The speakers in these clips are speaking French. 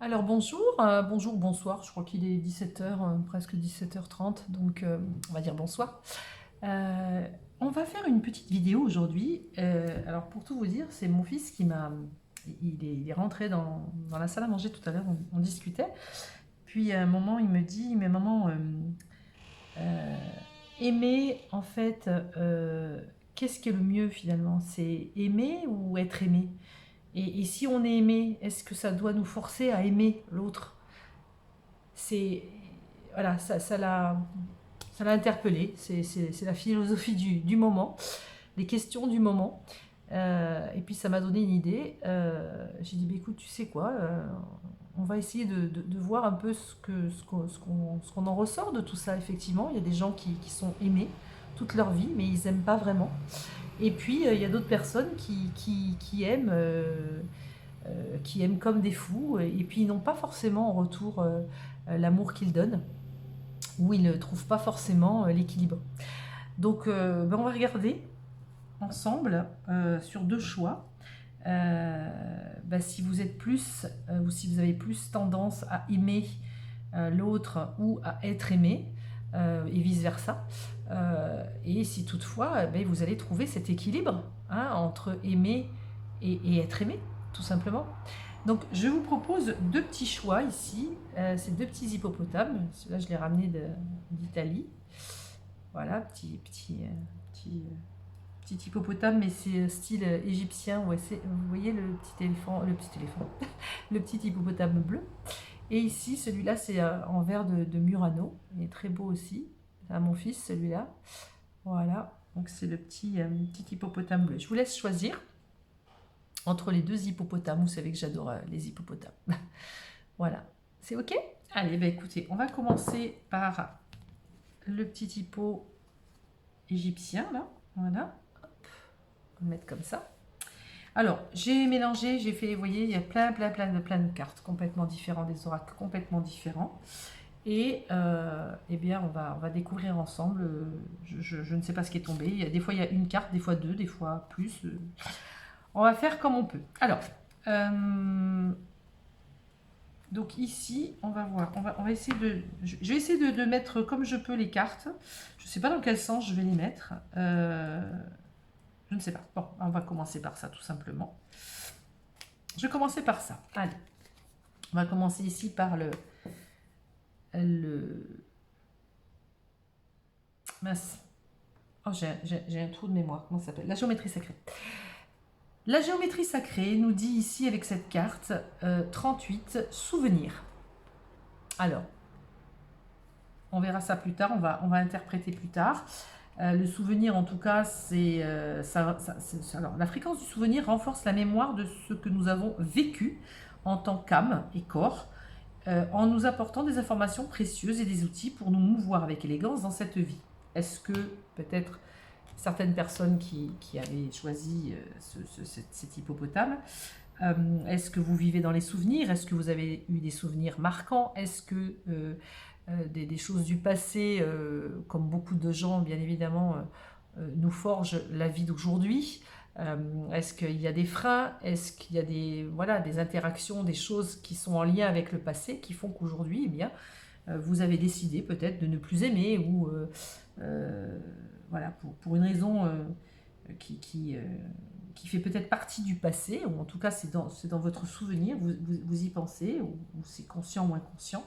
Alors bonjour, bonjour, bonsoir, je crois qu'il est 17h, presque 17h30, donc on va dire bonsoir. Euh, on va faire une petite vidéo aujourd'hui. Alors pour tout vous dire, c'est mon fils qui m'a... Il est rentré dans la salle à manger tout à l'heure, on discutait. Puis à un moment, il me dit, mais maman, euh, aimer, en fait, qu'est-ce qui est le mieux finalement? C'est aimer ou être aimé? Et si on est aimé, est-ce que ça doit nous forcer à aimer l'autre? C'est voilà, ça l'a interpellé. C'est la philosophie du moment, les questions du moment. Et puis ça m'a donné une idée. J'ai dit, bah, écoute, tu sais quoi, on va essayer de voir un peu ce qu'on en ressort de tout ça. Effectivement, il y a des gens qui sont aimés toute leur vie, mais ils n'aiment pas vraiment. Et puis, il y a d'autres personnes qui aiment comme des fous, et puis ils n'ont pas forcément en retour l'amour qu'ils donnent, ou ils ne trouvent pas forcément l'équilibre. Donc ben on va regarder ensemble sur deux choix. Ben, si vous êtes plus, ou si vous avez plus tendance à aimer l'autre ou à être aimé, et vice-versa. Et si toutefois, ben, vous allez trouver cet équilibre, hein, entre aimer et être aimé, tout simplement. Donc je vous propose deux petits choix ici. C'est deux petits hippopotames. Celui-là, je l'ai ramené d'Italie. Voilà, petit hippopotame, mais c'est style égyptien. Ouais, vous voyez le petit éléphant, le petit hippopotame bleu. Et ici, celui-là, c'est en verre de Murano. Il est très beau aussi. C'est à mon fils, celui-là. Voilà, donc c'est le petit hippopotame bleu. Je vous laisse choisir entre les deux hippopotames. Vous savez que j'adore les hippopotames. Voilà, c'est ok? Allez, bah écoutez, on va commencer par le petit hippo égyptien, là. Voilà, hop, on va le mettre comme ça. Alors, j'ai mélangé, j'ai fait, vous voyez, il y a plein de cartes complètement différentes, des oracles complètement différents. Et eh bien, on va découvrir ensemble. Je ne sais pas ce qui est tombé. Des fois, il y a une carte, des fois deux, des fois plus. On va faire comme on peut. Alors, donc ici, on va voir. On va essayer je vais essayer de mettre comme je peux les cartes. Je ne sais pas dans quel sens je vais les mettre. Je ne sais pas. Bon, on va commencer par ça, tout simplement. Je vais commencer par ça. Allez. On va commencer ici par mince. Oh, j'ai un trou de mémoire. Comment ça s'appelle? La géométrie sacrée. La géométrie sacrée nous dit ici avec cette carte 38 souvenirs. Alors, on verra ça plus tard, on va interpréter plus tard. Le souvenir, en tout cas, c'est alors, la fréquence du souvenir renforce la mémoire de ce que nous avons vécu en tant qu'âme et corps, en nous apportant des informations précieuses et des outils pour nous mouvoir avec élégance dans cette vie. Est-ce que peut-être certaines personnes qui avaient choisi cet hippopotame, est-ce que vous vivez dans les souvenirs? Est-ce que vous avez eu des souvenirs marquants? Est-ce que des choses du passé, comme beaucoup de gens, bien évidemment, nous forgent la vie d'aujourd'hui? Est-ce qu'il y a des freins? Est-ce qu'il y a des interactions, des choses qui sont en lien avec le passé, qui font qu'aujourd'hui, eh bien, vous avez décidé peut-être de ne plus aimer, ou voilà, pour une raison qui fait peut-être partie du passé, ou en tout cas c'est dans votre souvenir, vous y pensez, ou c'est conscient ou inconscient.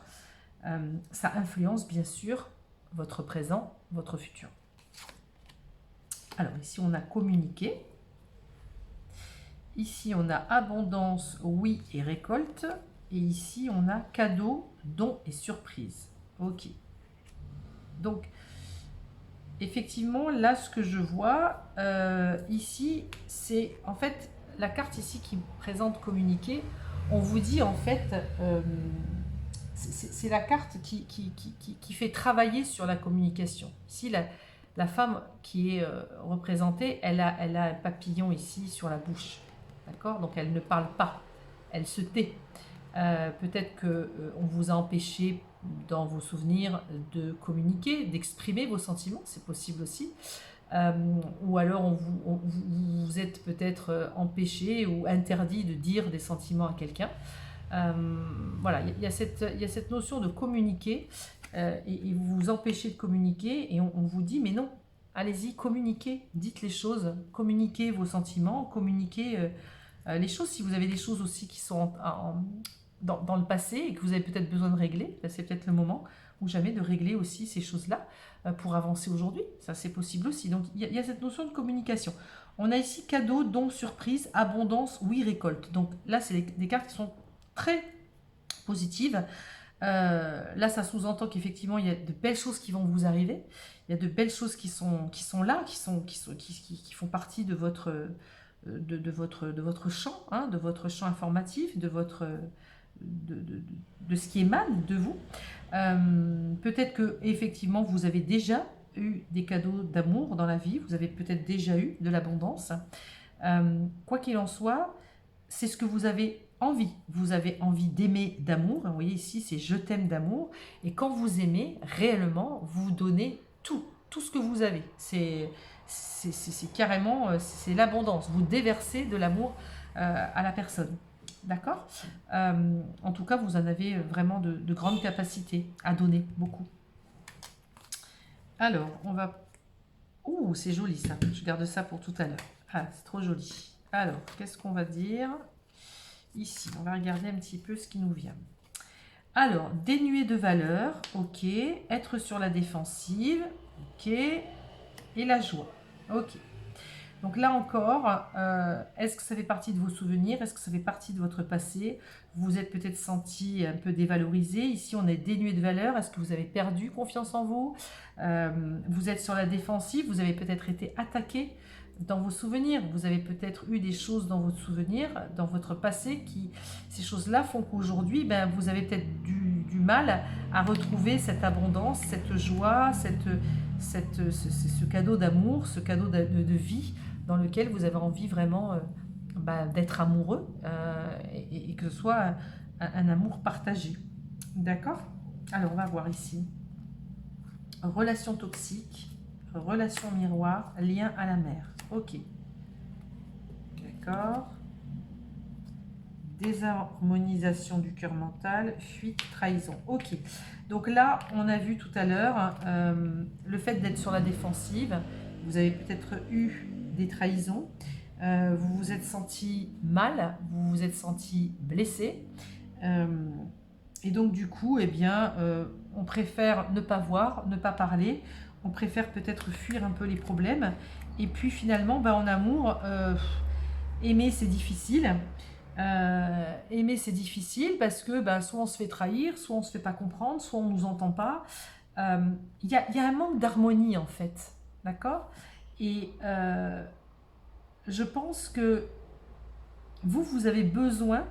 Ça influence bien sûr votre présent, votre futur. Alors ici on a communiqué, ici on a abondance, oui et récolte, et ici on a cadeau, don et surprise. Ok. Donc effectivement, là, ce que je vois ici, c'est en fait la carte ici qui présente communiquer. On vous dit en fait, c'est la carte qui fait travailler sur la communication. Ici, la femme qui est représentée, elle a un papillon ici sur la bouche. D'accord? Donc elle ne parle pas, elle se tait. Peut-être qu'on vous a empêché dans vos souvenirs de communiquer, d'exprimer vos sentiments, c'est possible aussi. Ou alors vous êtes peut-être empêché ou interdit de dire des sentiments à quelqu'un. Voilà, il y a cette notion de communiquer et vous vous empêchez de communiquer et on vous dit mais non, allez-y, communiquez, dites les choses, communiquez vos sentiments, communiquez les choses. Si vous avez des choses aussi qui sont dans le passé et que vous avez peut-être besoin de régler, c'est peut-être le moment ou jamais de régler aussi ces choses-là pour avancer aujourd'hui. Ça, c'est possible aussi. Donc, il y a cette notion de communication. On a ici cadeau, don, surprise, abondance, oui, récolte. Donc là, c'est des cartes qui sont très positives. Là, ça sous-entend qu'effectivement, il y a de belles choses qui vont vous arriver. Il y a de belles choses qui sont là, qui font partie de votre, de votre champ, hein, de votre champ informatif, de ce qui émane de vous. Peut-être que effectivement vous avez déjà eu des cadeaux d'amour dans la vie, vous avez peut-être déjà eu de l'abondance. Quoi qu'il en soit, c'est ce que vous avez envie. Vous avez envie d'aimer d'amour. Vous voyez ici, c'est je t'aime d'amour. Et quand vous aimez réellement, vous donnez tout ce que vous avez. C'est carrément, c'est l'abondance. Vous déversez de l'amour à la personne. D'accord. En tout cas, vous en avez vraiment de grandes capacités à donner, beaucoup. Alors, on va... Ouh, c'est joli ça. Je garde ça pour tout à l'heure. Ah, c'est trop joli. Alors, qu'est-ce qu'on va dire ici? On va regarder un petit peu ce qui nous vient. Alors, dénué de valeur, ok. Être sur la défensive, ok. Et la joie, ok. Donc là encore, est-ce que ça fait partie de vos souvenirs? Est-ce que ça fait partie de votre passé? Vous vous êtes peut-être senti un peu dévalorisé. Ici, on est dénué de valeur. Est-ce que vous avez perdu confiance en vous? Vous êtes sur la défensive. Vous avez peut-être été attaqué dans vos souvenirs. Vous avez peut-être eu des choses dans votre souvenir, dans votre passé, ces choses-là font qu'aujourd'hui, ben, vous avez peut-être du mal à retrouver cette abondance, cette joie, ce cadeau d'amour, ce cadeau de vie dans lequel vous avez envie vraiment d'être amoureux et que ce soit un amour partagé. D'accord? Alors, on va voir ici. Relation toxique, relation miroir, lien à la mer. Ok. D'accord. Désharmonisation du cœur mental, fuite, trahison. Ok. Donc là, on a vu tout à l'heure le fait d'être sur la défensive. Vous avez peut-être eu des trahisons. Vous vous êtes senti mal, vous vous êtes senti blessé. Et donc du coup, eh bien, on préfère ne pas voir, ne pas parler. On préfère peut-être fuir un peu les problèmes. Et puis finalement, ben, en amour, aimer c'est difficile. Aimer c'est difficile parce que ben, soit on se fait trahir, soit on se fait pas comprendre, soit on nous entend pas. Il y a un manque d'harmonie en fait, d'accord? Et je pense que vous avez besoin,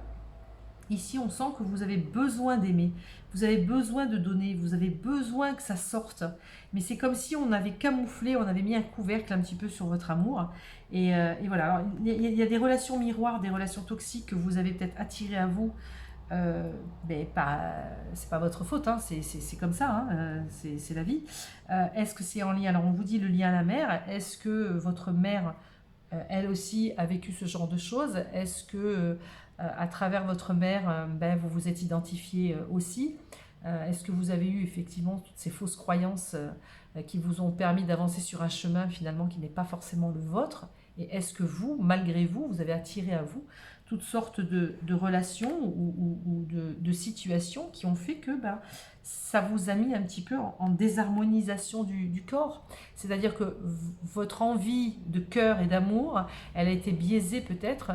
ici on sent que vous avez besoin d'aimer, vous avez besoin de donner, vous avez besoin que ça sorte. Mais c'est comme si on avait camouflé, on avait mis un couvercle un petit peu sur votre amour. Et voilà, alors, il y a des relations miroirs, des relations toxiques que vous avez peut-être attirées à vous. Mais c'est pas votre faute, hein, c'est comme ça, hein, c'est la vie. Est-ce que c'est en lien? Alors on vous dit le lien à la mère. Est-ce que votre mère, elle aussi, a vécu ce genre de choses? Est-ce que à travers votre mère, ben, vous vous êtes identifié aussi? Est-ce que vous avez eu effectivement toutes ces fausses croyances qui vous ont permis d'avancer sur un chemin finalement qui n'est pas forcément le vôtre? Et est-ce que vous, malgré vous, vous avez attiré à vous toutes sortes de relations ou de situations qui ont fait que ben, ça vous a mis un petit peu en désharmonisation du corps. C'est-à-dire que votre envie de cœur et d'amour, elle a été biaisée peut-être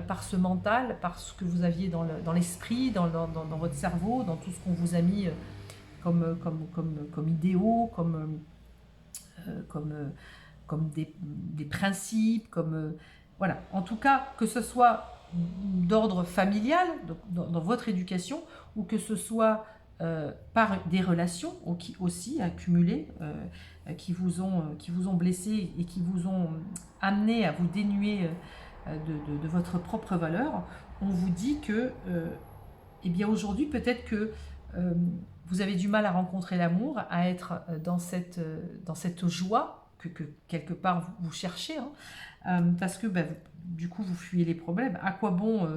par ce mental, par ce que vous aviez dans l'esprit, dans votre cerveau, dans tout ce qu'on vous a mis comme idéaux, comme des principes, voilà. En tout cas, que ce soit d'ordre familial, donc dans votre éducation, ou que ce soit par des relations aussi accumulées, qui vous ont blessé et qui vous ont amené à vous dénuer de votre propre valeur, on vous dit que, eh bien aujourd'hui, peut-être que vous avez du mal à rencontrer l'amour, à être dans cette joie que quelque part vous cherchez, hein, parce que bah, du coup, vous fuyez les problèmes. À quoi bon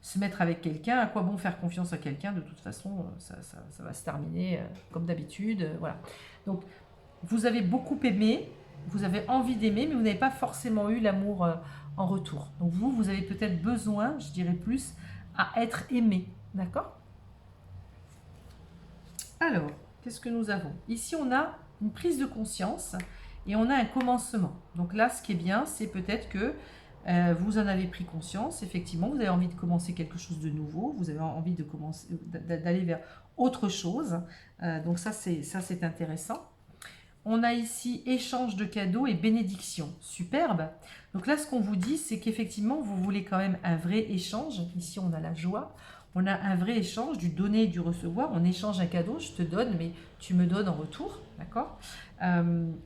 se mettre avec quelqu'un? À quoi bon faire confiance à quelqu'un? De toute façon, ça va se terminer comme d'habitude. Voilà. Donc, vous avez beaucoup aimé, vous avez envie d'aimer, mais vous n'avez pas forcément eu l'amour en retour. Donc, vous avez peut-être besoin, je dirais plus, à être aimé. D'accord? Alors, qu'est-ce que nous avons? Ici, on a une prise de conscience et on a un commencement. Donc là, ce qui est bien, c'est peut-être que vous en avez pris conscience. Effectivement, vous avez envie de commencer quelque chose de nouveau. Vous avez envie de commencer, d'aller vers autre chose. Donc ça, c'est intéressant. On a ici échange de cadeaux et bénédiction. Superbe. Donc là, ce qu'on vous dit, c'est qu'effectivement, vous voulez quand même un vrai échange. Ici, on a la joie. On a un vrai échange, du donner et du recevoir. On échange un cadeau, je te donne, mais tu me donnes en retour. D'accord?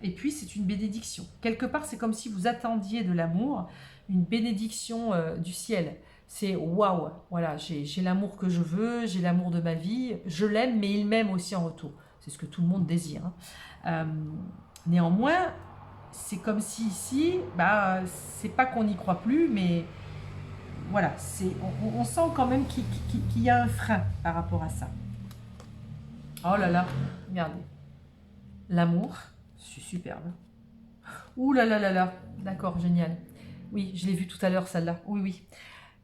Et puis, c'est une bénédiction. Quelque part, c'est comme si vous attendiez de l'amour, une bénédiction du ciel. C'est waouh, voilà, j'ai l'amour que je veux, j'ai l'amour de ma vie, je l'aime, mais il m'aime aussi en retour. C'est ce que tout le monde désire. Néanmoins, c'est comme si ici, bah, c'est pas qu'on n'y croit plus, mais voilà, on sent quand même qu'il y a un frein par rapport à ça. Oh là là, regardez. L'amour, c'est superbe. Ouh là là là là, d'accord, génial. Oui, je l'ai vu tout à l'heure, celle-là. Oui, oui.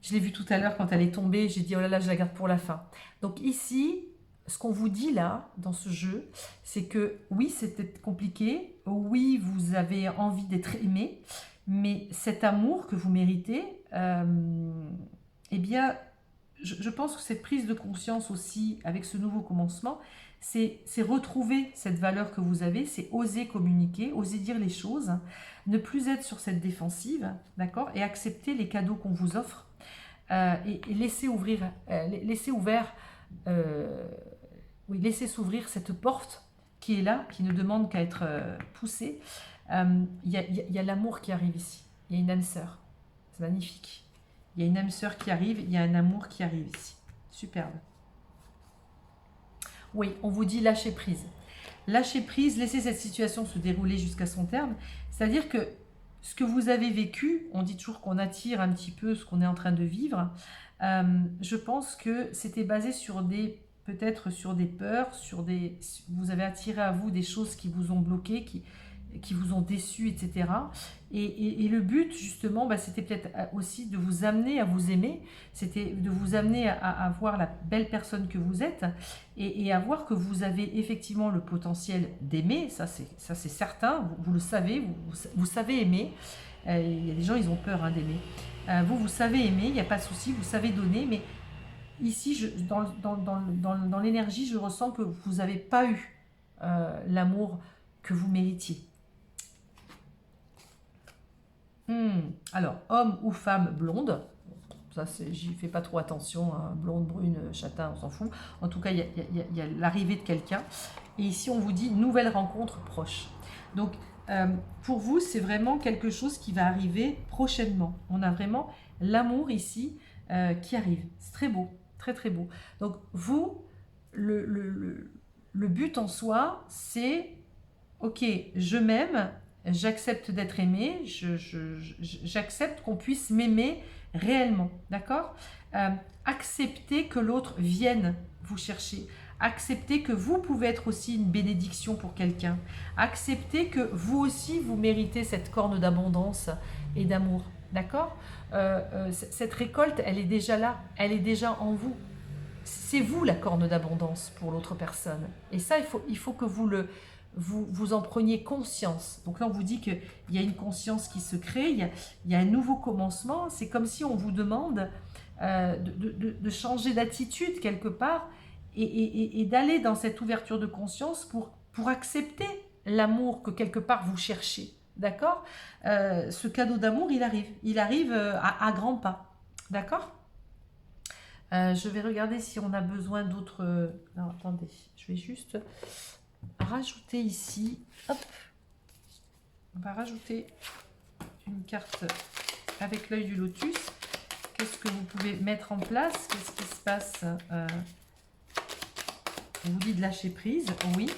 Je l'ai vu tout à l'heure quand elle est tombée. J'ai dit, oh là là, je la garde pour la fin. Donc ici, ce qu'on vous dit là, dans ce jeu, c'est que oui, c'était compliqué. Oui, vous avez envie d'être aimé. Mais cet amour que vous méritez, eh bien, je pense que cette prise de conscience aussi, avec ce nouveau commencement, c'est retrouver cette valeur que vous avez, c'est oser communiquer, oser dire les choses, ne plus être sur cette défensive, d'accord, et accepter les cadeaux qu'on vous offre, et laisser laisser s'ouvrir cette porte qui est là, qui ne demande qu'à être poussée. Il y a l'amour qui arrive ici, il y a une âme sœur, c'est magnifique. Il y a une âme sœur qui arrive, il y a un amour qui arrive ici. Superbe. Oui, on vous dit lâcher prise. Lâcher prise, laisser cette situation se dérouler jusqu'à son terme. C'est-à-dire que ce que vous avez vécu, on dit toujours qu'on attire un petit peu ce qu'on est en train de vivre. Je pense que c'était basé sur peut-être sur des peurs, vous avez attiré à vous des choses qui vous ont bloqué, qui vous ont déçu, etc. Et le but, justement, bah, c'était peut-être aussi de vous amener à vous aimer, c'était de vous amener à voir la belle personne que vous êtes et à voir que vous avez effectivement le potentiel d'aimer, ça c'est certain, vous le savez, vous savez aimer. Il y a des gens, ils ont peur d'aimer. Vous savez aimer, il n'y a pas de souci, vous savez donner, mais ici, dans l'énergie, je ressens que vous n'avez pas eu l'amour que vous méritiez. Alors, homme ou femme blonde, ça j'y fais pas trop attention, hein, blonde, brune, châtain, on s'en fout. En tout cas, il y a l'arrivée de quelqu'un. Et ici, on vous dit nouvelle rencontre proche. Donc, pour vous, c'est vraiment quelque chose qui va arriver prochainement. On a vraiment l'amour ici qui arrive. C'est très beau, très très beau. Donc, vous, le but en soi, c'est ok, je m'aime. J'accepte d'être aimé, j'accepte qu'on puisse m'aimer réellement, d'accord? Accepter que l'autre vienne vous chercher, accepter que vous pouvez être aussi une bénédiction pour quelqu'un, accepter que vous aussi vous méritez cette corne d'abondance et d'amour, d'accord? Cette récolte, elle est déjà là, elle est déjà en vous. C'est vous la corne d'abondance pour l'autre personne. Et ça, il faut que vous en preniez conscience. Donc là, on vous dit qu'il y a une conscience qui se crée, il y a un nouveau commencement. C'est comme si on vous demande de changer d'attitude quelque part et d'aller dans cette ouverture de conscience pour accepter l'amour que quelque part vous cherchez. D'accord? Ce cadeau d'amour, il arrive à grands pas. D'accord? Je vais regarder si on a besoin d'autres... Non, attendez, je vais juste rajouter ici, hop, on va rajouter une carte avec l'œil du lotus. Qu'est-ce que vous pouvez mettre en place? Qu'est-ce qui se passe? On vous dit de lâcher prise, oui.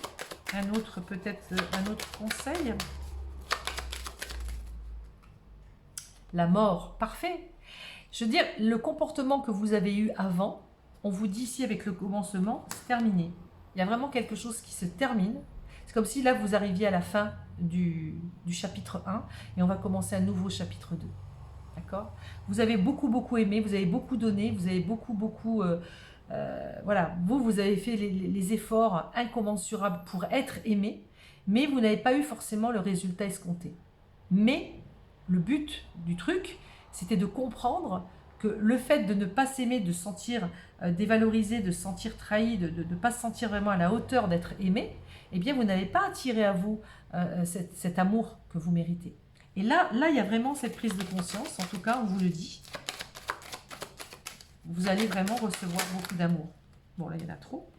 Peut-être un autre conseil. la mort, parfait. Je veux dire, le comportement que vous avez eu avant, on vous dit ici avec le commencement, c'est terminé. Il y a vraiment quelque chose qui se termine. C'est comme si là, vous arriviez à la fin du chapitre 1 et on va commencer un nouveau chapitre 2. D'accord? Vous avez beaucoup aimé, vous avez beaucoup donné, vous avez beaucoup... voilà, vous avez fait les efforts incommensurables pour être aimé, mais vous n'avez pas eu forcément le résultat escompté. Mais le but du truc, c'était de comprendre que le fait de ne pas s'aimer, de se sentir dévalorisé, de se sentir trahi, de ne pas se sentir vraiment à la hauteur d'être aimé, eh bien, vous n'avez pas attiré à vous cet amour que vous méritez. Et là, il y a vraiment cette prise de conscience, en tout cas, on vous le dit. Vous allez vraiment recevoir beaucoup d'amour. Bon, là, il y en a trop.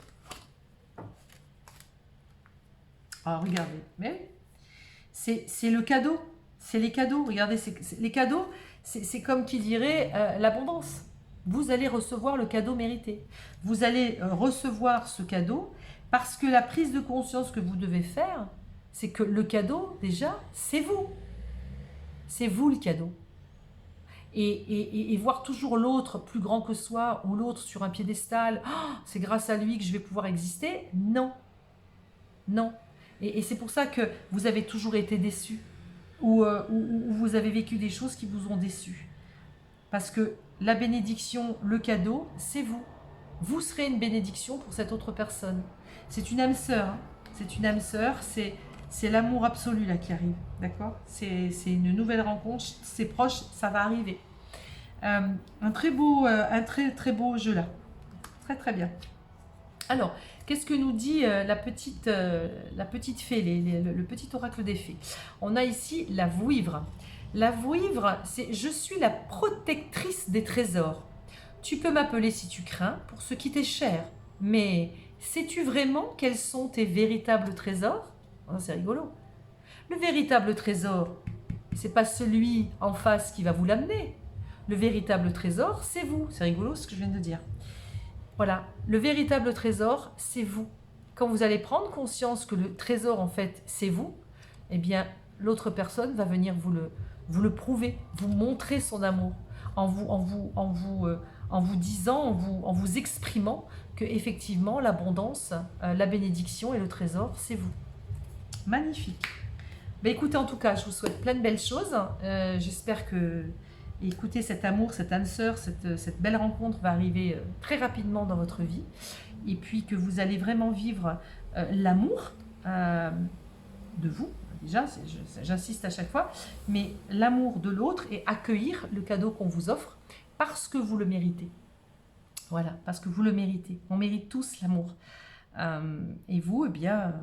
Alors, regardez. Mais c'est le cadeau. C'est les cadeaux. Regardez, les cadeaux, c'est comme qui dirait l'abondance. Vous allez recevoir le cadeau mérité. Vous allez recevoir ce cadeau parce que la prise de conscience que vous devez faire, c'est que le cadeau, déjà, c'est vous. C'est vous le cadeau. Et voir toujours l'autre plus grand que soi ou l'autre sur un piédestal, oh, c'est grâce à lui que je vais pouvoir exister. Non. Non. Et c'est pour ça que vous avez toujours été déçus ou vous avez vécu des choses qui vous ont déçus. Parce que la bénédiction, le cadeau, c'est vous. Vous serez une bénédiction pour cette autre personne. C'est une âme sœur. Hein. C'est une âme sœur, c'est l'amour absolu là qui arrive, d'accord? C'est une nouvelle rencontre, c'est proche, ça va arriver. Un très très beau jeu là, très bien. Alors, qu'est-ce que nous dit la petite fée, le petit oracle des fées? On a ici la vouivre. La vouivre, c'est « Je suis la protectrice des trésors. Tu peux m'appeler si tu crains pour ce qui t'est cher. Mais sais-tu vraiment quels sont tes véritables trésors ?» Oh, c'est rigolo. Le véritable trésor, c'est pas celui en face qui va vous l'amener. Le véritable trésor, c'est vous. C'est rigolo ce que je viens de dire. Voilà, le véritable trésor, c'est vous. Quand vous allez prendre conscience que le trésor, en fait, c'est vous, eh bien, l'autre personne va venir vous le prouver, vous montrer son amour, en vous disant, en vous exprimant que effectivement l'abondance, la bénédiction et le trésor, c'est vous. Magnifique. Ben écoutez, en tout cas, je vous souhaite plein de belles choses. J'espère que, écoutez, cet amour, cette âme sœur, cette belle rencontre va arriver très rapidement dans votre vie. Et puis que vous allez vraiment vivre l'amour de vous. Déjà, j'insiste à chaque fois, mais l'amour de l'autre et accueillir le cadeau qu'on vous offre parce que vous le méritez. Voilà, parce que vous le méritez. On mérite tous l'amour. Et vous, eh bien...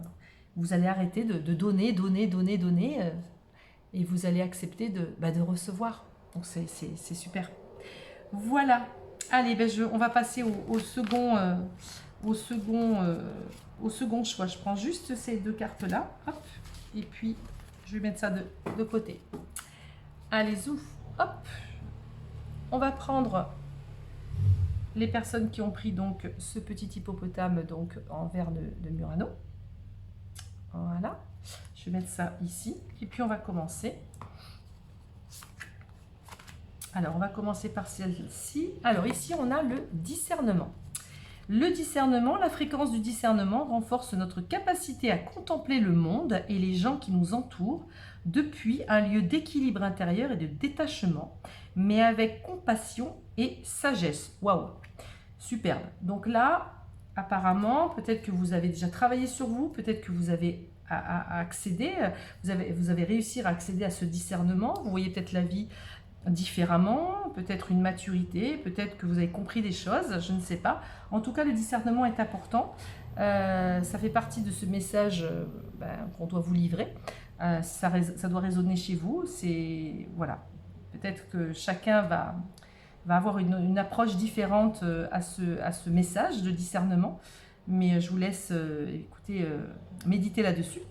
vous allez arrêter de donner, et vous allez accepter de recevoir. Donc c'est super. Voilà. Allez, on va passer au second choix. Je prends juste ces deux cartes-là. Hop. Et puis, je vais mettre ça de côté. Allez, zouf. Hop. On va prendre les personnes qui ont pris donc ce petit hippopotame donc, en verre de Murano. Voilà, je vais mettre ça ici et puis on va commencer. Alors, on va commencer par celle-ci. Alors, ici, on a le discernement. Le discernement, la fréquence du discernement renforce notre capacité à contempler le monde et les gens qui nous entourent depuis un lieu d'équilibre intérieur et de détachement, mais avec compassion et sagesse. Waouh, superbe. Donc là, apparemment, peut-être que vous avez déjà travaillé sur vous, peut-être que vous avez accédé, vous avez réussi à accéder à ce discernement, vous voyez peut-être la vie différemment, peut-être une maturité, peut-être que vous avez compris des choses, je ne sais pas. En tout cas, le discernement est important. Ça fait partie de ce message qu'on doit vous livrer. Ça doit résonner chez vous. Voilà. Peut-être que chacun va avoir une approche différente à ce message de discernement. Mais je vous laisse méditer là-dessus.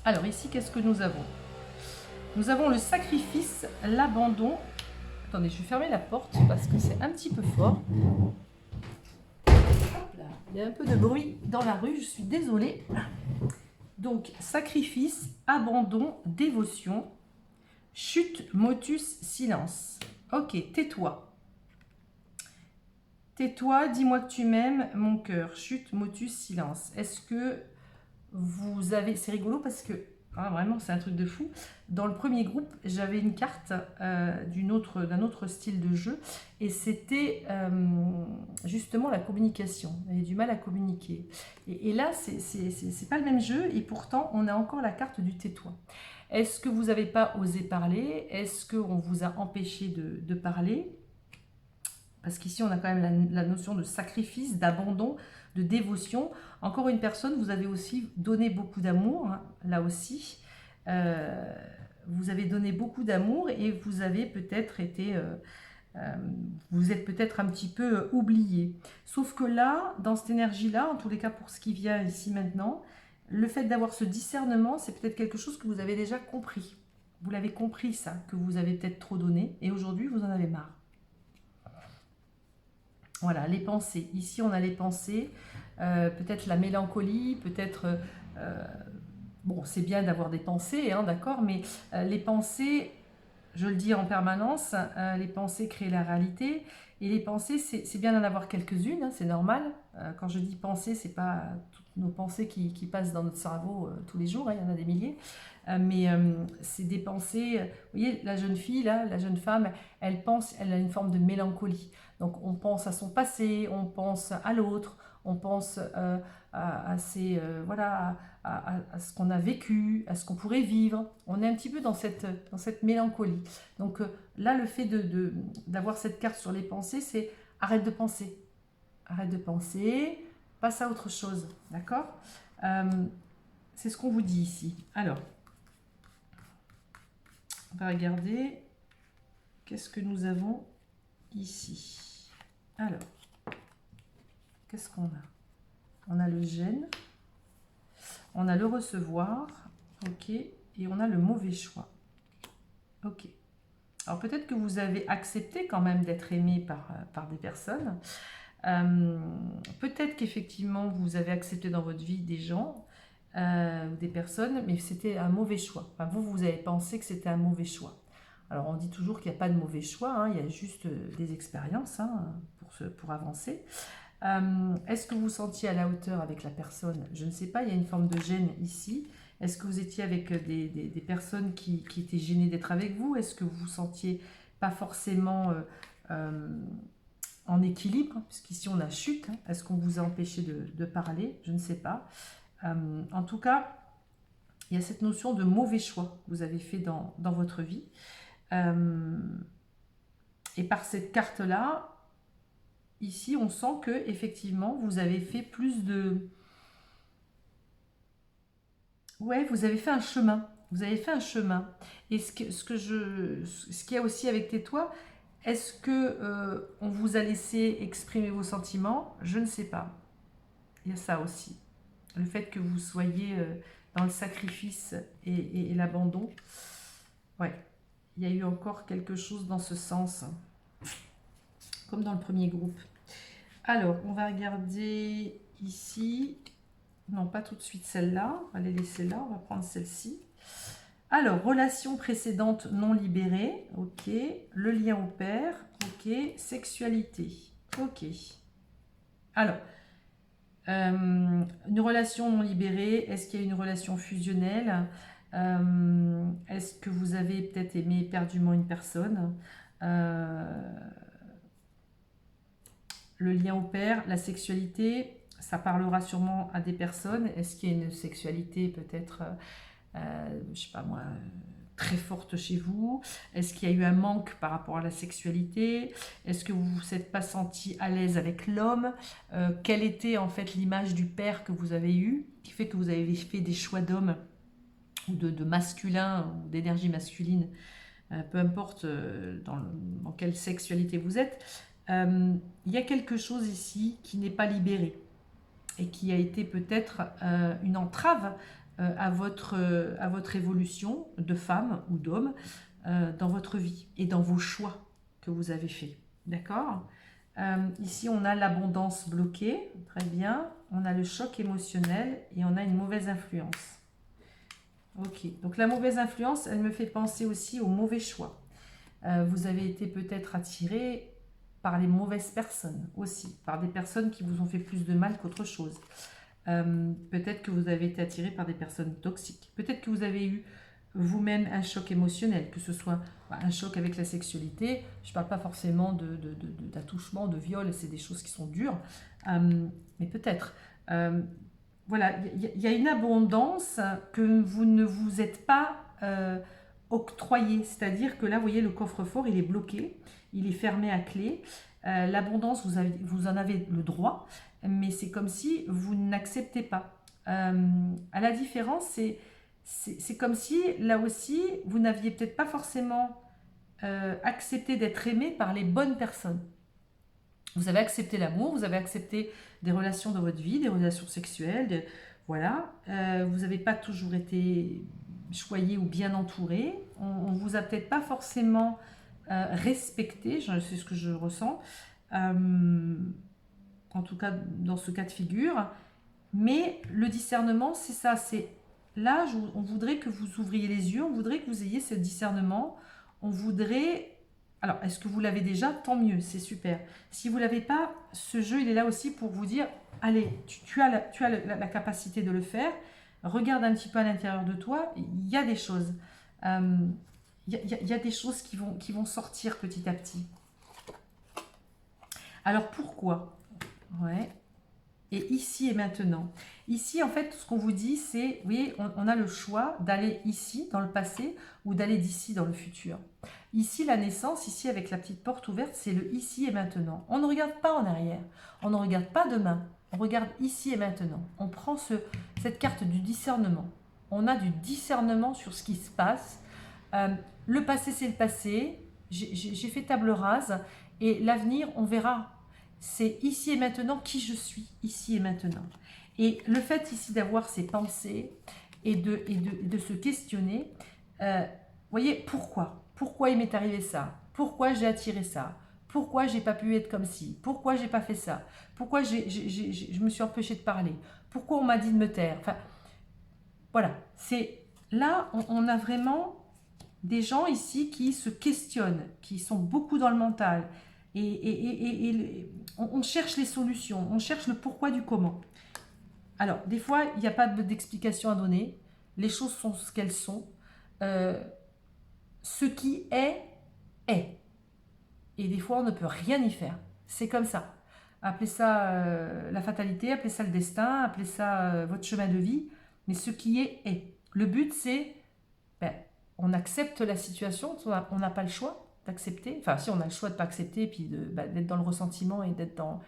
Alors ici, qu'est-ce que nous avons ? Nous avons le sacrifice, l'abandon. Attendez, je vais fermer la porte parce que c'est un petit peu fort. Hop là. Il y a un peu de bruit dans la rue, je suis désolée. Donc, sacrifice, abandon, dévotion, Chute, motus, silence. Ok, tais-toi. Tais-toi, dis-moi que tu m'aimes, mon cœur. Chute, motus, silence. Est-ce que vous avez... C'est rigolo parce que, vraiment, c'est un truc de fou. Dans le premier groupe, j'avais une carte d'un autre style de jeu. Et c'était justement la communication. Elle a du mal à communiquer. Et là, c'est pas le même jeu. Et pourtant, on a encore la carte du tais-toi. Est-ce que vous n'avez pas osé parler? Est-ce qu'on vous a empêché de parler? Parce qu'ici, on a quand même la notion de sacrifice, d'abandon, de dévotion. Encore une personne, vous avez aussi donné beaucoup d'amour, hein, là aussi. Vous avez donné beaucoup d'amour et vous avez peut-être été... vous êtes peut-être un petit peu oublié. Sauf que là, dans cette énergie-là, en tous les cas pour ce qui vient ici maintenant, le fait d'avoir ce discernement, c'est peut-être quelque chose que vous avez déjà compris. Vous l'avez compris ça, que vous avez peut-être trop donné, et aujourd'hui vous en avez marre. Voilà, les pensées. Ici on a les pensées, peut-être la mélancolie, peut-être... bon, c'est bien d'avoir des pensées, hein, d'accord, mais les pensées... Je le dis en permanence, les pensées créent la réalité. Et les pensées, c'est bien d'en avoir quelques-unes, hein, c'est normal. Quand je dis pensées, c'est pas toutes nos pensées qui passent dans notre cerveau tous les jours, hein, il y en a des milliers. Mais c'est des pensées... Vous voyez, la jeune fille, là, la jeune femme, elle pense, elle a une forme de mélancolie. Donc on pense à son passé, on pense à l'autre, on pense à ses... voilà... À ce qu'on a vécu, à ce qu'on pourrait vivre. On est un petit peu dans cette mélancolie. Donc là, le fait d'avoir cette carte sur les pensées, c'est arrête de penser. Arrête de penser, passe à autre chose. D'accord? C'est ce qu'on vous dit ici. Alors, on va regarder qu'est-ce que nous avons ici. Alors, qu'est-ce qu'on a? On a le gène. On a le recevoir, ok, et on a le mauvais choix, ok. Alors peut-être que vous avez accepté quand même d'être aimé par des personnes. Peut-être qu'effectivement vous avez accepté dans votre vie des gens, des personnes, mais c'était un mauvais choix. Enfin, vous avez pensé que c'était un mauvais choix. Alors on dit toujours qu'il n'y a pas de mauvais choix, hein, il y a juste des expériences hein, pour avancer. Est-ce que vous vous sentiez à la hauteur avec la personne? Je ne sais pas, il y a une forme de gêne ici. Est-ce que vous étiez avec des personnes qui étaient gênées d'être avec vous? Est-ce que vous vous sentiez pas forcément en équilibre? Puisqu'ici on a chute. Hein. Est-ce qu'on vous a empêché de parler? Je ne sais pas. En tout cas, il y a cette notion de mauvais choix que vous avez fait dans votre vie. Et par cette carte-là, ici, on sent que effectivement, vous avez fait plus de... Ouais, vous avez fait un chemin. Vous avez fait un chemin. Et ce qu'il y a aussi avec tais-toi, est-ce que on vous a laissé exprimer vos sentiments? Je ne sais pas. Il y a ça aussi. Le fait que vous soyez dans le sacrifice et l'abandon. Ouais, il y a eu encore quelque chose dans ce sens. Comme dans le premier groupe. Alors, on va regarder ici. Non, pas tout de suite celle-là. On va les laisser là. On va prendre celle-ci. Alors, relation précédente non libérée. Ok. Le lien au père. Ok. Sexualité. Ok. Alors, une relation non libérée. Est-ce qu'il y a une relation fusionnelle? Est-ce que vous avez peut-être aimé éperdument une personne? Le lien au père, la sexualité, ça parlera sûrement à des personnes. Est-ce qu'il y a une sexualité peut-être, je sais pas moi, très forte chez vous? Est-ce qu'il y a eu un manque par rapport à la sexualité? Est-ce que vous ne vous êtes pas senti à l'aise avec l'homme? Quelle était en fait l'image du père que vous avez eue, qui fait que vous avez fait des choix d'homme ou de masculin ou d'énergie masculine, peu importe dans quelle sexualité vous êtes? Il y a quelque chose ici qui n'est pas libéré et qui a été peut-être une entrave à votre évolution de femme ou d'homme dans votre vie et dans vos choix que vous avez faits. D'accord? Ici, on a l'abondance bloquée, très bien. On a le choc émotionnel et on a une mauvaise influence. Ok, donc la mauvaise influence, elle me fait penser aussi au mauvais choix. Vous avez été peut-être attiré par les mauvaises personnes aussi, par des personnes qui vous ont fait plus de mal qu'autre chose. Peut-être que vous avez été attiré par des personnes toxiques. Peut-être que vous avez eu vous-même un choc émotionnel, que ce soit un choc avec la sexualité. Je ne parle pas forcément d'attouchement, de viol, c'est des choses qui sont dures, mais peut-être. Voilà, il y a une abondance que vous ne vous êtes pas octroyé. C'est-à-dire que là, vous voyez, le coffre-fort, il est bloqué, il est fermé à clé. L'abondance, vous en avez le droit, mais c'est comme si vous n'acceptez pas. À la différence, c'est comme si, là aussi, vous n'aviez peut-être pas forcément accepté d'être aimé par les bonnes personnes. Vous avez accepté l'amour, vous avez accepté des relations dans votre vie, des relations sexuelles, voilà. Vous n'avez pas toujours été choyé ou bien entouré. On ne vous a peut-être pas forcément respecté, c'est ce que je ressens, en tout cas dans ce cas de figure. Mais le discernement, c'est ça, c'est là, on voudrait que vous ouvriez les yeux, on voudrait que vous ayez ce discernement, on voudrait... Alors, est-ce que vous l'avez déjà? Tant mieux, c'est super. Si vous ne l'avez pas, ce jeu, il est là aussi pour vous dire, allez, tu as la capacité de le faire, regarde un petit peu à l'intérieur de toi, il y a des choses. Il y a des choses qui vont sortir petit à petit. Alors, pourquoi? Ouais. Et ici et maintenant. Ici, en fait, ce qu'on vous dit, c'est, vous voyez, on a le choix d'aller ici, dans le passé, ou d'aller d'ici, dans le futur. Ici, la naissance, ici, avec la petite porte ouverte, c'est le ici et maintenant. On ne regarde pas en arrière, on ne regarde pas demain, on regarde ici et maintenant. On prend cette carte du discernement. On a du discernement sur ce qui se passe. Le passé, c'est le passé. J'ai fait table rase. Et l'avenir, on verra. C'est ici et maintenant qui je suis, ici et maintenant. Et le fait ici d'avoir ces pensées et de se questionner, voyez, pourquoi? Pourquoi il m'est arrivé ça? Pourquoi j'ai attiré ça? Pourquoi j'ai pas pu être comme ci? Pourquoi j'ai pas fait ça? Pourquoi je me suis empêchée de parler? Pourquoi on m'a dit de me taire? Enfin, voilà, c'est là, on a vraiment des gens ici qui se questionnent, qui sont beaucoup dans le mental. Et on cherche les solutions, on cherche le pourquoi du comment. Alors, des fois, il n'y a pas d'explication à donner. Les choses sont ce qu'elles sont. Ce qui est, est. Et des fois, on ne peut rien y faire. C'est comme ça. Appelez ça la fatalité, appelez ça le destin, appelez ça votre chemin de vie. Mais ce qui est, est. Le but, c'est, ben, on accepte la situation, on n'a pas le choix d'accepter. Enfin, si, on a le choix de ne pas accepter, et puis d'être dans le ressentiment et d'être dans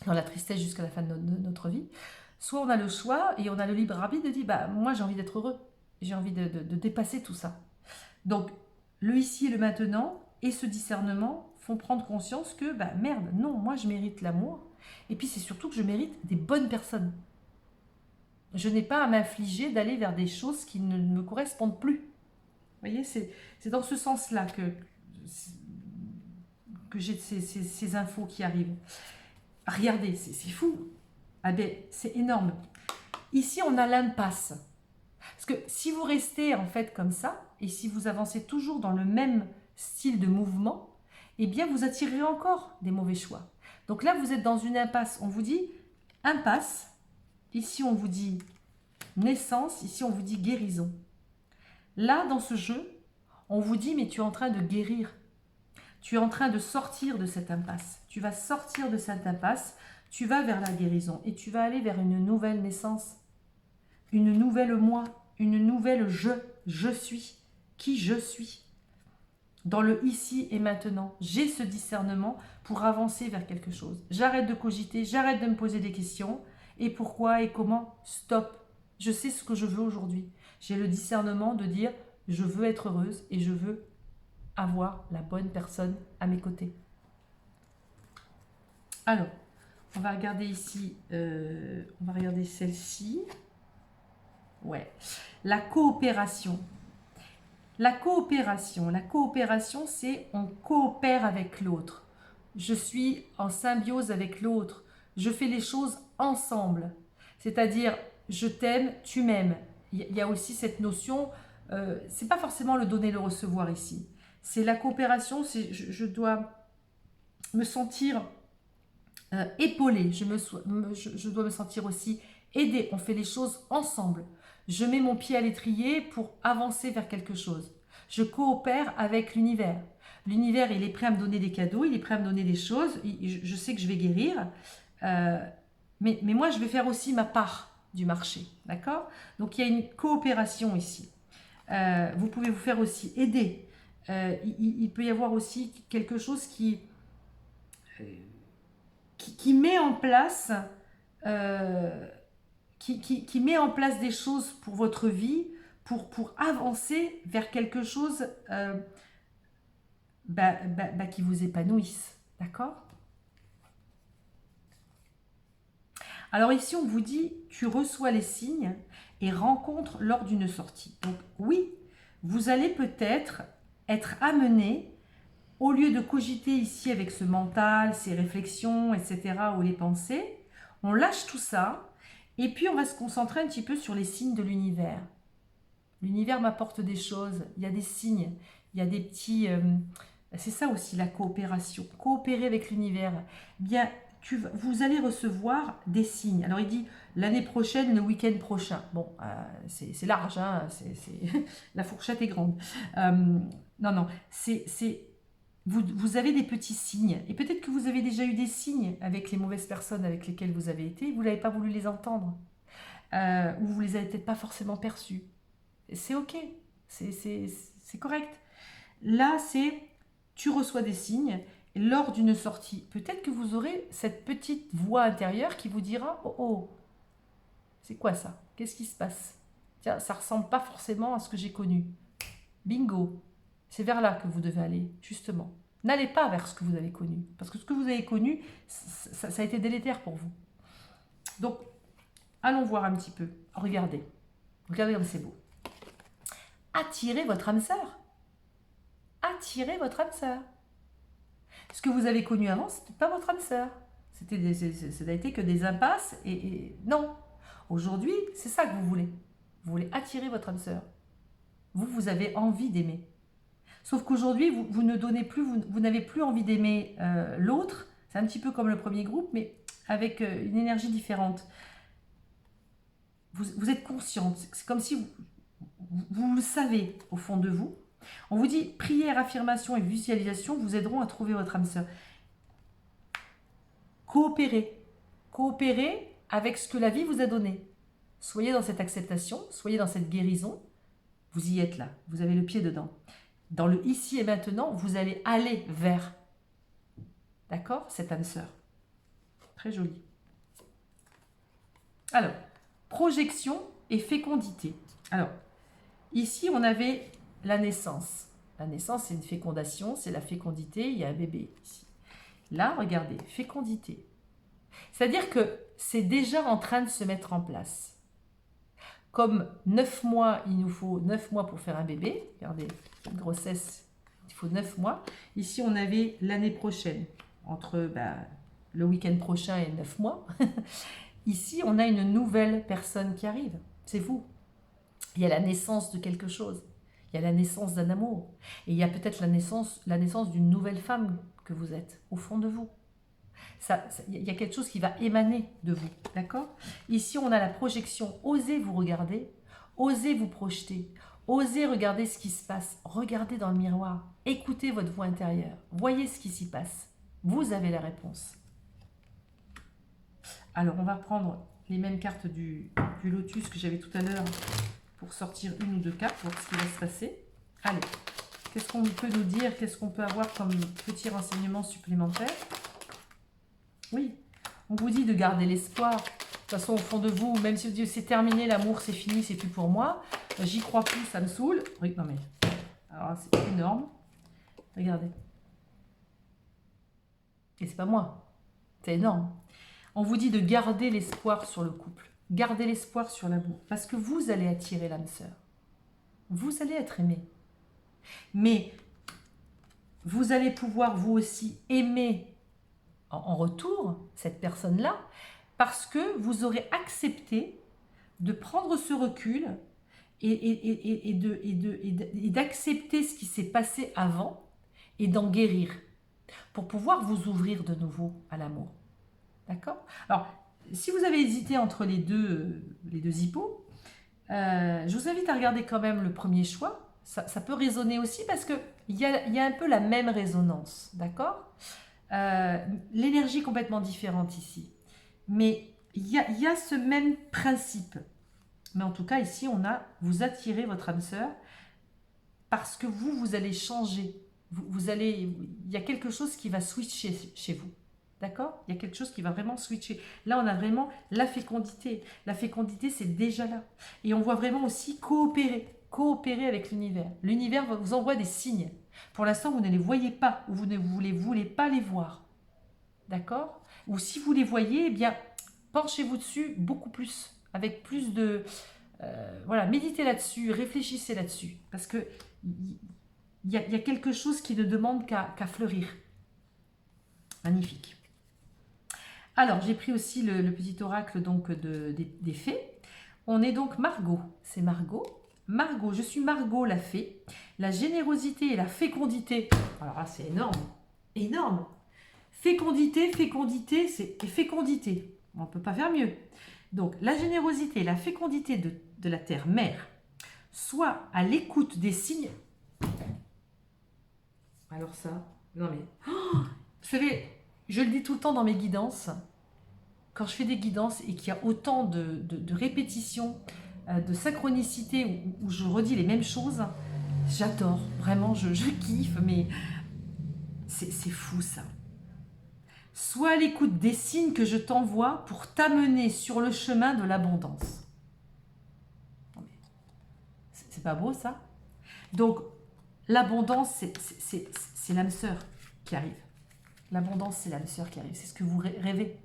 la tristesse jusqu'à la fin de notre vie. Soit on a le choix et on a le libre arbitre de dire, bah, moi j'ai envie d'être heureux, j'ai envie de dépasser tout ça. Donc, le ici et le maintenant et ce discernement font prendre conscience que, bah merde, non, moi je mérite l'amour. Et puis c'est surtout que je mérite des bonnes personnes. Je n'ai pas à m'infliger d'aller vers des choses qui ne me correspondent plus. Vous voyez, c'est dans ce sens-là que j'ai ces infos qui arrivent. Regardez, c'est fou. Ah ben, c'est énorme. Ici, on a l'impasse. Parce que si vous restez en fait comme ça, et si vous avancez toujours dans le même style de mouvement, eh bien, vous attirerez encore des mauvais choix. Donc là, vous êtes dans une impasse. On vous dit impasse. Ici, on vous dit naissance. Ici, on vous dit guérison. Là, dans ce jeu, on vous dit, mais tu es en train de guérir. Tu es en train de sortir de cette impasse. Tu vas sortir de cette impasse. Tu vas vers la guérison. Et tu vas aller vers une nouvelle naissance. Une nouvelle moi. Une nouvelle je. Je suis. Qui je suis. Dans le ici et maintenant. J'ai ce discernement pour avancer vers quelque chose. J'arrête de cogiter. J'arrête de me poser des questions. Et pourquoi et comment? Stop. Je sais ce que je veux aujourd'hui. J'ai le discernement de dire je veux être heureuse et je veux avoir la bonne personne à mes côtés. Alors, on va regarder ici, on va regarder celle-ci. Ouais, la coopération. La coopération, c'est on coopère avec l'autre. Je suis en symbiose avec l'autre. Je fais les choses ensemble. C'est-à-dire, je t'aime, tu m'aimes. il y a aussi cette notion, c'est pas forcément le donner et le recevoir ici. C'est la coopération, je dois me sentir épaulée, je dois me sentir aussi aidée. On fait les choses ensemble. Je mets mon pied à l'étrier pour avancer vers quelque chose. Je coopère avec l'univers. L'univers, il est prêt à me donner des cadeaux, il est prêt à me donner des choses. Je sais que je vais guérir. Mais moi, je vais faire aussi ma part du marché. D'accord? Donc, il y a une coopération ici. Vous pouvez vous faire aussi aider. Il peut y avoir aussi quelque chose qui met en place qui met en place des choses pour votre vie, pour avancer vers quelque chose qui vous épanouisse. D'accord? Alors ici, on vous dit, tu reçois les signes et rencontres lors d'une sortie. Donc oui, vous allez peut-être être amené, au lieu de cogiter ici avec ce mental, ces réflexions, etc., ou les pensées, on lâche tout ça et puis on va se concentrer un petit peu sur les signes de l'univers. L'univers m'apporte des choses, il y a des signes, il y a des petits... c'est ça aussi la coopération, coopérer avec l'univers. Bien, vous allez recevoir des signes. Alors il dit l'année prochaine, le week-end prochain. Bon, c'est large, hein, la fourchette est grande. Non, vous avez des petits signes. Et peut-être que vous avez déjà eu des signes avec les mauvaises personnes avec lesquelles vous avez été, vous n'avez pas voulu les entendre. Ou vous les avez peut-être pas forcément perçus. C'est ok, c'est correct. Là, tu reçois des signes. Et lors d'une sortie, peut-être que vous aurez cette petite voix intérieure qui vous dira « Oh, oh, c'est quoi ça? Qu'est-ce qui se passe? Tiens, ça ressemble pas forcément à ce que j'ai connu. » Bingo, c'est vers là que vous devez aller, justement. N'allez pas vers ce que vous avez connu, parce que ce que vous avez connu, ça a été délétère pour vous. Donc, allons voir un petit peu. Regardez comme c'est beau. Attirez votre âme sœur. Attirez votre âme sœur. Ce que vous avez connu avant, ce n'était pas votre âme sœur. Ça n'a été que des impasses et non. Aujourd'hui, c'est ça que vous voulez. Vous voulez attirer votre âme sœur. Vous avez envie d'aimer. Sauf qu'aujourd'hui, vous ne donnez plus, vous n'avez plus envie d'aimer l'autre. C'est un petit peu comme le premier groupe, mais avec une énergie différente. Vous êtes consciente. C'est comme si vous le savez au fond de vous. On vous dit, prière, affirmation et visualisation vous aideront à trouver votre âme sœur. Coopérez. Coopérez avec ce que la vie vous a donné. Soyez dans cette acceptation, soyez dans cette guérison. Vous y êtes là, vous avez le pied dedans. Dans le ici et maintenant, vous allez aller vers, d'accord, cette âme sœur. Très joli. Alors, projection et fécondité. Alors, ici, on avait la naissance. La naissance, c'est une fécondation, c'est la fécondité, il y a un bébé ici. Là, regardez, fécondité. C'est-à-dire que c'est déjà en train de se mettre en place. Comme 9 mois, il nous faut 9 mois pour faire un bébé. Regardez, une grossesse, il faut 9 mois. Ici, on avait l'année prochaine, entre le week-end prochain et 9 mois. Ici, on a une nouvelle personne qui arrive. C'est vous. Il y a la naissance de quelque chose. Il y a la naissance d'un amour. Et il y a peut-être la naissance d'une nouvelle femme que vous êtes, au fond de vous. Il y a quelque chose qui va émaner de vous, d'accord? Ici, on a la projection. Osez vous regarder, osez vous projeter, osez regarder ce qui se passe. Regardez dans le miroir, écoutez votre voix intérieure, voyez ce qui s'y passe. Vous avez la réponse. Alors, on va prendre les mêmes cartes du lotus que j'avais tout à l'heure pour sortir une ou deux cartes, voir ce qui va se passer. Allez, qu'est-ce qu'on peut nous dire? Qu'est-ce qu'on peut avoir comme petit renseignement supplémentaire? Oui, on vous dit de garder l'espoir. De toute façon, au fond de vous, même si vous dites c'est terminé, l'amour, c'est fini, c'est plus pour moi, j'y crois plus, ça me saoule. Oui, non mais, alors c'est énorme. Regardez. Et c'est pas moi, c'est énorme. On vous dit de garder l'espoir sur le couple, garder l'espoir sur l'amour, parce que vous allez attirer l'âme sœur. Vous allez être aimé. Mais vous allez pouvoir vous aussi aimer en retour cette personne-là, parce que vous aurez accepté de prendre ce recul et d'accepter ce qui s'est passé avant et d'en guérir pour pouvoir vous ouvrir de nouveau à l'amour. D'accord? Alors, si vous avez hésité entre les deux hippos, je vous invite à regarder quand même le premier choix. Ça peut résonner aussi parce qu'il y a un peu la même résonance. D'accord? L'énergie est complètement différente ici. Mais il y a ce même principe. Mais en tout cas, ici, vous attirez votre âme sœur parce que vous allez changer. Il y a quelque chose qui va switcher chez vous. D'accord? Il y a quelque chose qui va vraiment switcher. Là, on a vraiment la fécondité. La fécondité, c'est déjà là. Et on voit vraiment aussi coopérer avec l'univers. L'univers vous envoie des signes. Pour l'instant, vous ne les voyez pas ou vous ne voulez pas les voir. D'accord? Ou si vous les voyez, eh bien, penchez-vous dessus beaucoup plus, avec plus de... voilà, méditez là-dessus, réfléchissez là-dessus. Parce que il y a quelque chose qui ne demande qu'à fleurir. Magnifique. Alors, j'ai pris aussi le petit oracle donc des fées. On est donc Margot. C'est Margot. Margot, je suis Margot la fée. La générosité et la fécondité. Alors là, c'est énorme. Énorme. Fécondité, c'est fécondité. On ne peut pas faire mieux. Donc, la générosité et la fécondité de la terre-mère, soit à l'écoute des signes. Alors ça, non mais... Oh, vous savez, je le dis tout le temps dans mes guidances, quand je fais des guidances et qu'il y a autant de répétitions, de synchronicité, où je redis les mêmes choses, j'adore, vraiment, je kiffe, mais c'est fou ça. Sois à l'écoute des signes que je t'envoie pour t'amener sur le chemin de l'abondance. C'est pas beau ça? Donc, l'abondance, c'est l'âme sœur qui arrive. L'abondance, c'est l'âme sœur qui arrive. C'est ce que vous rêvez.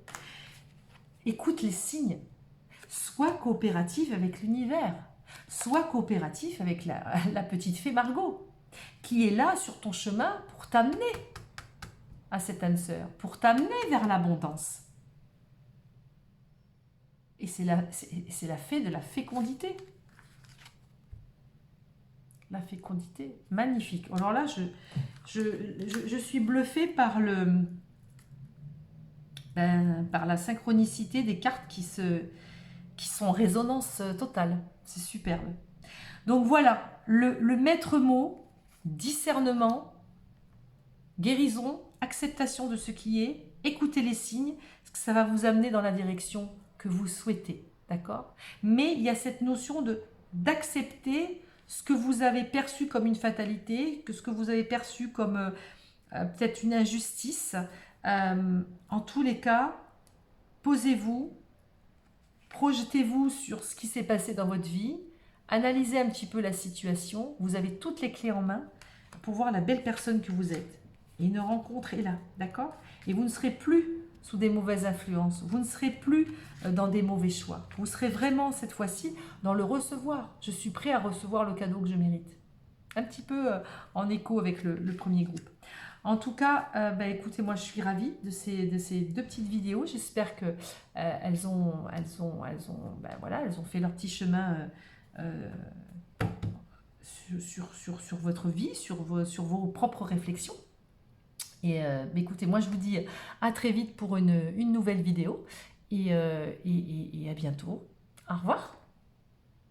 Écoute les signes. Sois coopératif avec l'univers. Sois coopératif avec la petite fée Margot, qui est là sur ton chemin pour t'amener à cette âme sœur, pour t'amener vers l'abondance. Et c'est la fée de la fécondité. La fécondité, magnifique. Alors là, je suis bluffée par la synchronicité des cartes qui sont en résonance totale. C'est superbe. Donc voilà, le maître mot, discernement, guérison, acceptation de ce qui est, écoutez les signes, parce que ça va vous amener dans la direction que vous souhaitez. D'accord? Mais il y a cette notion d'accepter ce que vous avez perçu comme une fatalité, que ce que vous avez perçu comme peut-être une injustice. En tous les cas, posez-vous, projetez-vous sur ce qui s'est passé dans votre vie, analysez un petit peu la situation, vous avez toutes les clés en main pour voir la belle personne que vous êtes. Et une rencontre est là, d'accord? Et vous ne serez plus sous des mauvaises influences, vous ne serez plus dans des mauvais choix. Vous serez vraiment cette fois-ci dans le recevoir. Je suis prêt à recevoir le cadeau que je mérite. Un petit peu en écho avec le premier groupe. En tout cas, écoutez, moi je suis ravie de ces deux petites vidéos. J'espère que elles ont fait leur petit chemin sur votre vie, sur vos propres réflexions. Et écoutez, moi je vous dis à très vite pour une nouvelle vidéo et à bientôt. Au revoir.